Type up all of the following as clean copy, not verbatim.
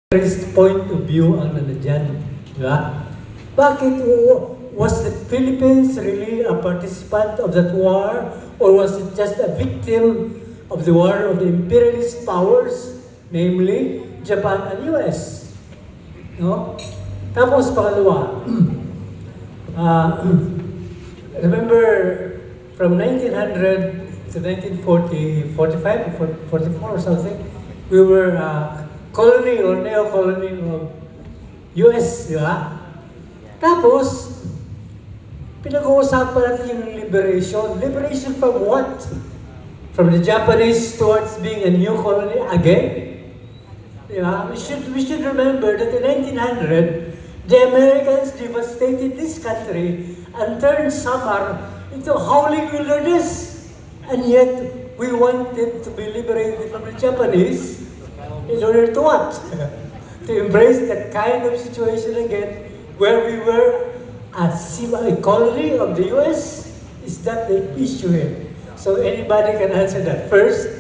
point of view ang nandiyan. Diba? Bakit was the Philippines really a participant of that war, or was it just a victim of the war of the imperialist powers, namely Japan and US? No? Tapos pangalawa, remember from 1900 to 1940, 45, 44 or something, we were colony or neo-colony of US, di ba? Tapos, pinag-uusapan natin yung liberation. Liberation from what? From the Japanese towards being a new colony again? Di ba? We should remember that in 1900, the Americans devastated this country and turned summer into howling wilderness. And yet, we wanted to be liberated from the Japanese in order to what? To embrace that kind of situation again where we were a colony of the US? Is that the issue here? So anybody can answer that. First,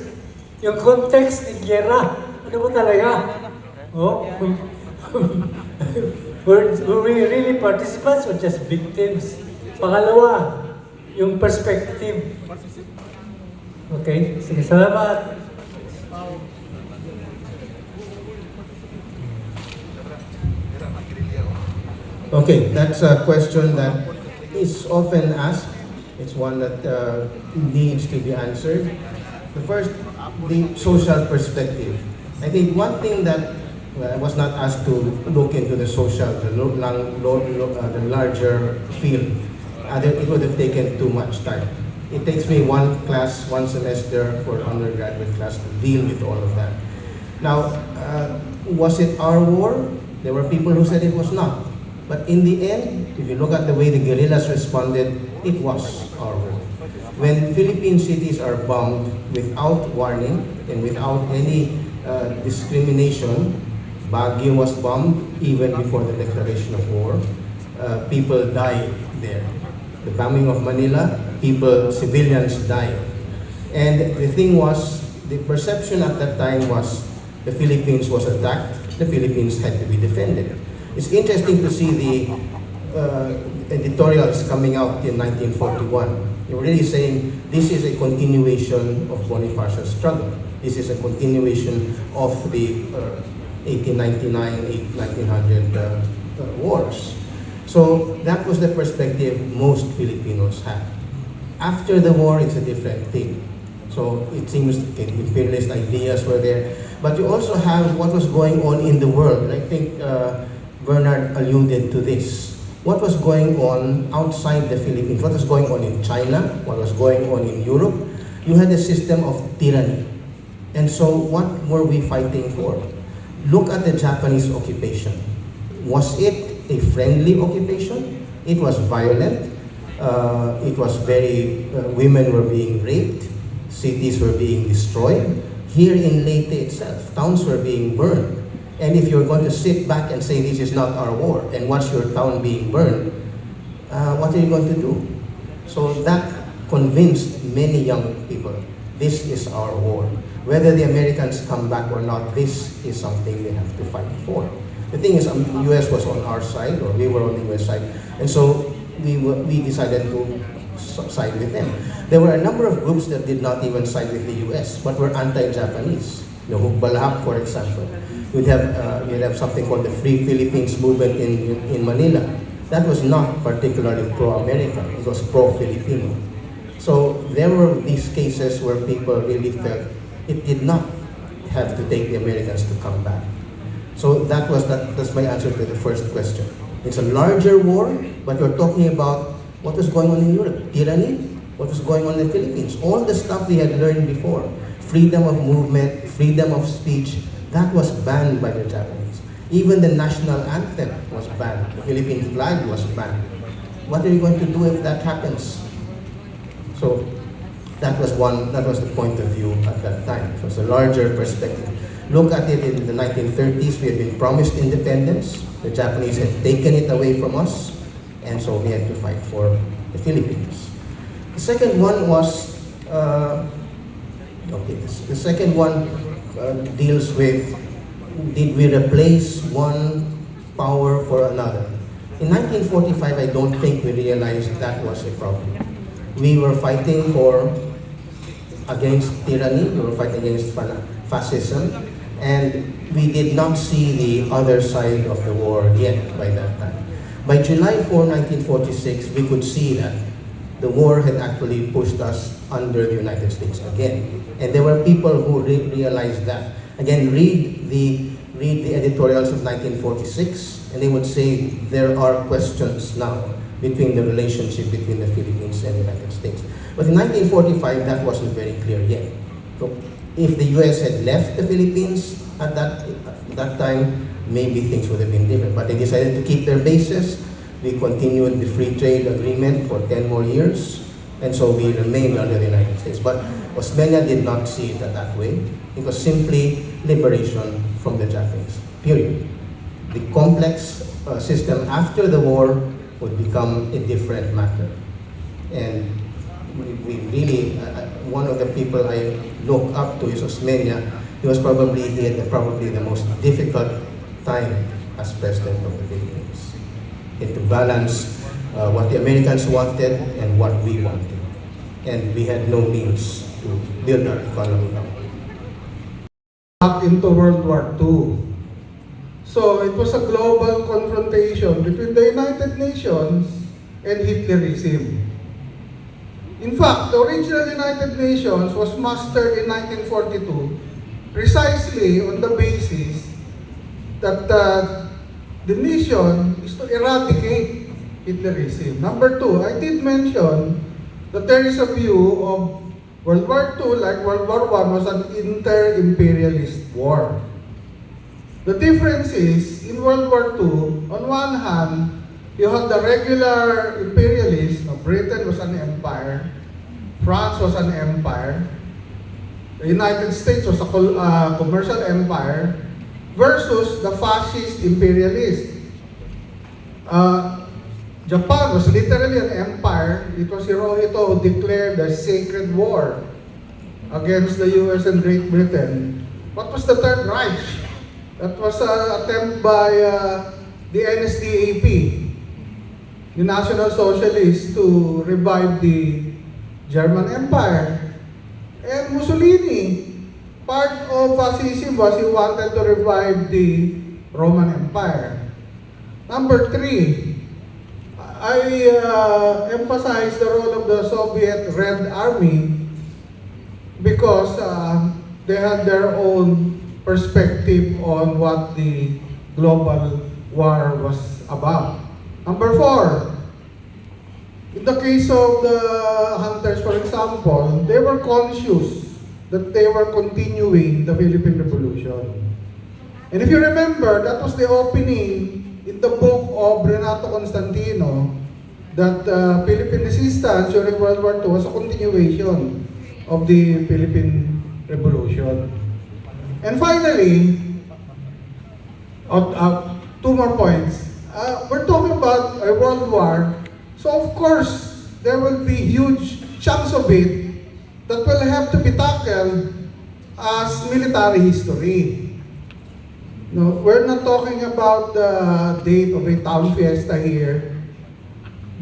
yung context ng giyera. Ano ba talaga? Oh? were we really participants or just victims? Pangalawa, yung perspective. Okay? Sige, salamat. Okay, that's a question that is often asked. It's one that needs to be answered. The first, the social perspective. I think one thing that I was not asked to look into the social, the larger field. It would have taken too much time. It takes me one class, one semester for undergraduate class to deal with all of that. Now, was it our war? There were people who said it was not. But in the end, if you look at the way the guerrillas responded, it was our war. When Philippine cities are bombed without warning and without any discrimination, Baguio was bombed even before the declaration of war. People died there. The bombing of Manila, civilians died. And the thing was, the perception at that time was the Philippines was attacked, the Philippines had to be defended. It's interesting to see the editorials coming out in 1941. They were really saying this is a continuation of Bonifacio's struggle. This is a continuation of the 1899, 1900 wars. So that was the perspective most Filipinos had. After the war, it's a different thing. So it seems imperialist ideas were there. But you also have what was going on in the world. I think Bernard alluded to this. What was going on outside the Philippines? What was going on in China? What was going on in Europe? You had a system of tyranny. And so what were we fighting for? Look at the Japanese occupation. Was it a friendly occupation? It was violent. It was women were being raped. Cities were being destroyed. Here in Leyte itself, towns were being burned. And if you're going to sit back and say this is not our war and watch your town being burned, what are you going to do? So that convinced many young people, this is our war. Whether the Americans come back or not, this is something they have to fight for. The thing is, the US was on our side, or we were on the US side, and so we decided to side with them. There were a number of groups that did not even side with the US, but were anti-Japanese. The Hukbalahap, for example. You'd have something called the Free Philippines movement in Manila. That was not particularly pro-American, it was pro-Filipino. So there were these cases where people really felt it did not have to take the Americans to come back. So that's my answer to the first question. It's a larger war, but we're talking about what was going on in Europe. Tyranny, what was going on in the Philippines. All the stuff we had learned before. Freedom of movement, freedom of speech, that was banned by the Japanese. Even the national anthem was banned. The Philippine flag was banned. What are you going to do if that happens? So that was the point of view at that time. So it's a larger perspective. Look at it in the 1930s, we had been promised independence. The Japanese had taken it away from us, and so we had to fight for the Philippines. The second one was, the second one deals with did we replace one power for another? In 1945, I don't think we realized that was a problem. We were fighting against tyranny, we were fighting against fascism, and we did not see the other side of the war yet by that time. By July 4, 1946, we could see that the war had actually pushed us under the United States again. And there were people who realized that. Again, read the editorials of 1946, and they would say there are questions now between the relationship between the Philippines and the United States. But in 1945, that wasn't very clear yet. So if the US had left the Philippines at that time, maybe things would have been different. But they decided to keep their bases. We continued the free trade agreement for 10 more years, and so we remained under the United States. But Osmeña did not see it that way. It was simply liberation from the Japanese, period. The complex system after the war would become a different matter. And we really, one of the people I look up to is Osmeña. He had probably the most difficult time as president of the Philippines. And to balance what the Americans wanted and what we wanted. And we had no means to build our economy up. Back into World War II. So it was a global confrontation between the United Nations and Hitlerism. In fact, the original United Nations was mastered in 1942 precisely on the basis that the mission is to eradicate Hitlerism. Number two, I did mention that there is a view of World War II, like World War I, was an inter-imperialist war. The difference is, in World War II, on one hand, you have the regular imperialists. Britain was an empire, France was an empire, the United States was a commercial empire, versus the fascist imperialist. Japan was literally an empire. It was Hirohito who declared a sacred war against the US and Great Britain. What was the Third Reich? That was an attempt by the NSDAP, the National Socialists, to revive the German Empire. And Mussolini, part of fascism was he wanted to revive the Roman Empire. Number three, I emphasize the role of the Soviet Red Army because they had their own perspective on what the global war was about. Number four, in the case of the hunters, for example, they were conscious that they were continuing the Philippine Revolution. And if you remember, that was the opening in the book of Renato Constantino, that Philippine resistance during World War II was a continuation of the Philippine Revolution. And finally, two more points. We're talking about a world war, so of course, there will be huge chunks of it that will have to be tackled as military history. No, we're not talking about the date of a town fiesta here,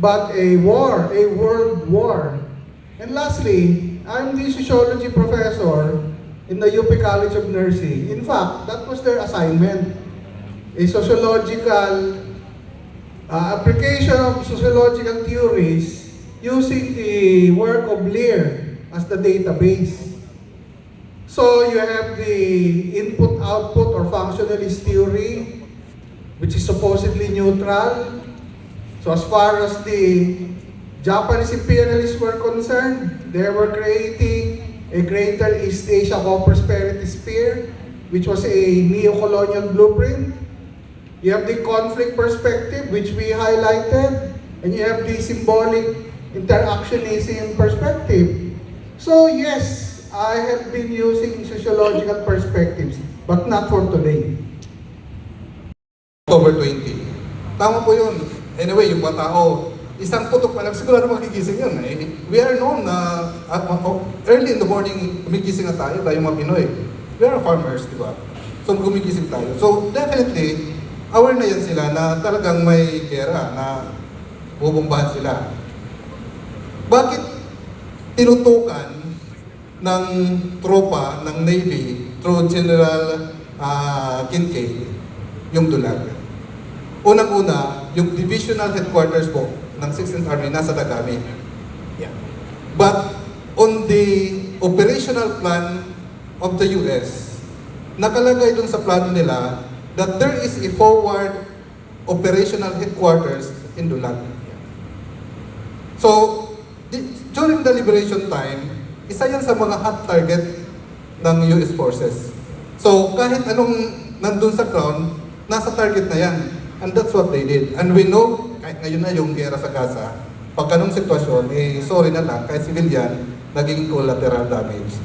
but a war, a world war. And lastly, I'm the sociology professor in the UP College of Nursing. In fact, that was their assignment, a sociological application of sociological theories using the work of Lear as the database. So you have the input-output or functionalist theory, which is supposedly neutral. So as far as the Japanese imperialists were concerned, they were creating a greater East Asia co-prosperity sphere, which was a neo-colonial blueprint. You have the conflict perspective, which we highlighted, and you have the symbolic interactionism perspective. So yes, I have been using sociological perspectives, but not for today. October 20. Tama po yun. Anyway, yung mga tao, isang putok pa lang, sigurado magigising yun. We are known na early in the morning, gumigising na tayo mga Pinoy. We are farmers, di ba? So gumigising tayo. So definitely, aware na yan sila na talagang may gera, na bubombahan sila. Bakit tinutukan ng tropa ng Navy through General Kincaid yung Dulag? Unang-una, yung divisional headquarters po ng 16th Army nasa Dagami. Yeah. But on the operational plan of the US, nakalagay dun sa plano nila that there is a forward operational headquarters in Dulag. So, during the liberation time, isa yan sa mga hot target ng US forces. So, kahit anong nandun sa ground, nasa target na yan. And that's what they did. And we know, kahit ngayon na yung gera sa Gaza, pag ganong sitwasyon, sorry na lang, kahit civilian, naging collateral damage.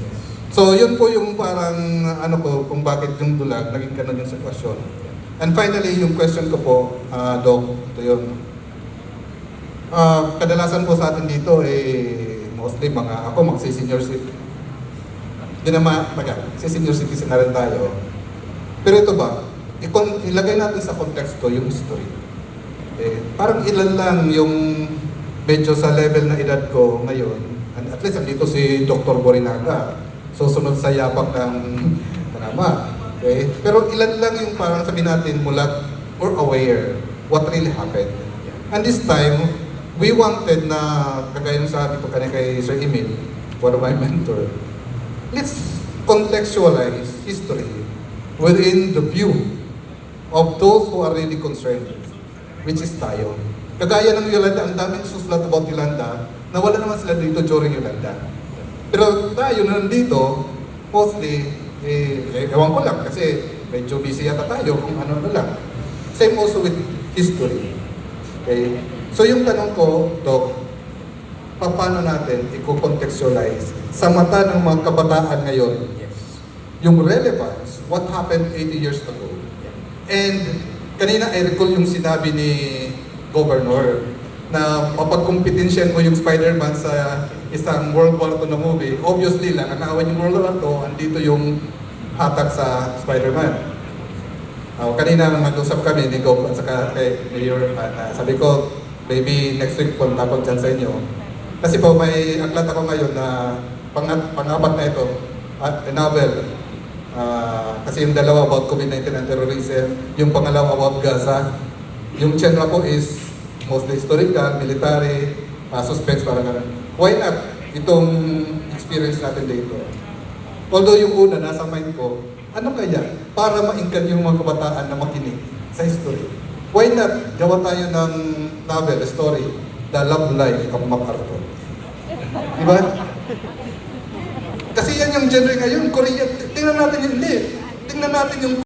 So, yun po yung parang, kung bakit yung Dulag, naging ganon yung sitwasyon. And finally, yung question ko po, Doc, ito yun. Kadalasan po sa atin dito, mostly ako magsi-senior citizen. Hindi naman, senior citizen na rin tayo. Pero ito ba, ilagay natin sa konteksto yung history. Parang ilan lang yung medyo sa level na edad ko ngayon. And at least andito si Dr. Borinaga. Susunod sa yapak ng drama. Okay? Pero ilan lang yung parang sabihin natin mulat or aware what really happened. And this time, we wanted na, kagaya ng sabi ko kanina kay Sir Emil, one of my mentor, let's contextualize history within the view of those who are really concerned, which is tayo. Kagaya ng Yolanda, ang daming suslat about Yolanda, na wala naman sila dito during Yolanda. Pero tayo na nandito, mostly, ewan ko lang, kasi medyo busy yata tayo kung ano lang. Same also with history. Okay? So yung tanong ko, Doc, paano natin i-contextualize sa mata ng mga kabataan ngayon, yung relevance, what happened 80 years ago? And kanina I recall yung sinabi ni Governor na mapagkompetensyan mo yung Spider-Man sa isang World War II na movie. Obviously lang, ang awan yung World War II, andito yung hatak sa Spider-Man. Kanina nag-usap kami ni Gov at saka kay Mayor, sabi ko, maybe next week punta ko dyan sa inyo. Kasi po may aklat ako ngayon na pang-apat na ito, a novel. Kasi yung dalawa about COVID-19 and terrorism, yung pangalawa about Gaza. Yung genre po is mostly historical, military, suspense, parang gano'n. Why not itong experience natin dito? Although yung una, nasa mind ko, ano kaya para ma-ingkan yung mga kabataan na makinig sa history? Why not gawa tayo ng novel, story, The Love Life of MacArthur? Diba? Kasi yan yung genre ngayon, Korea. Tingnan natin yung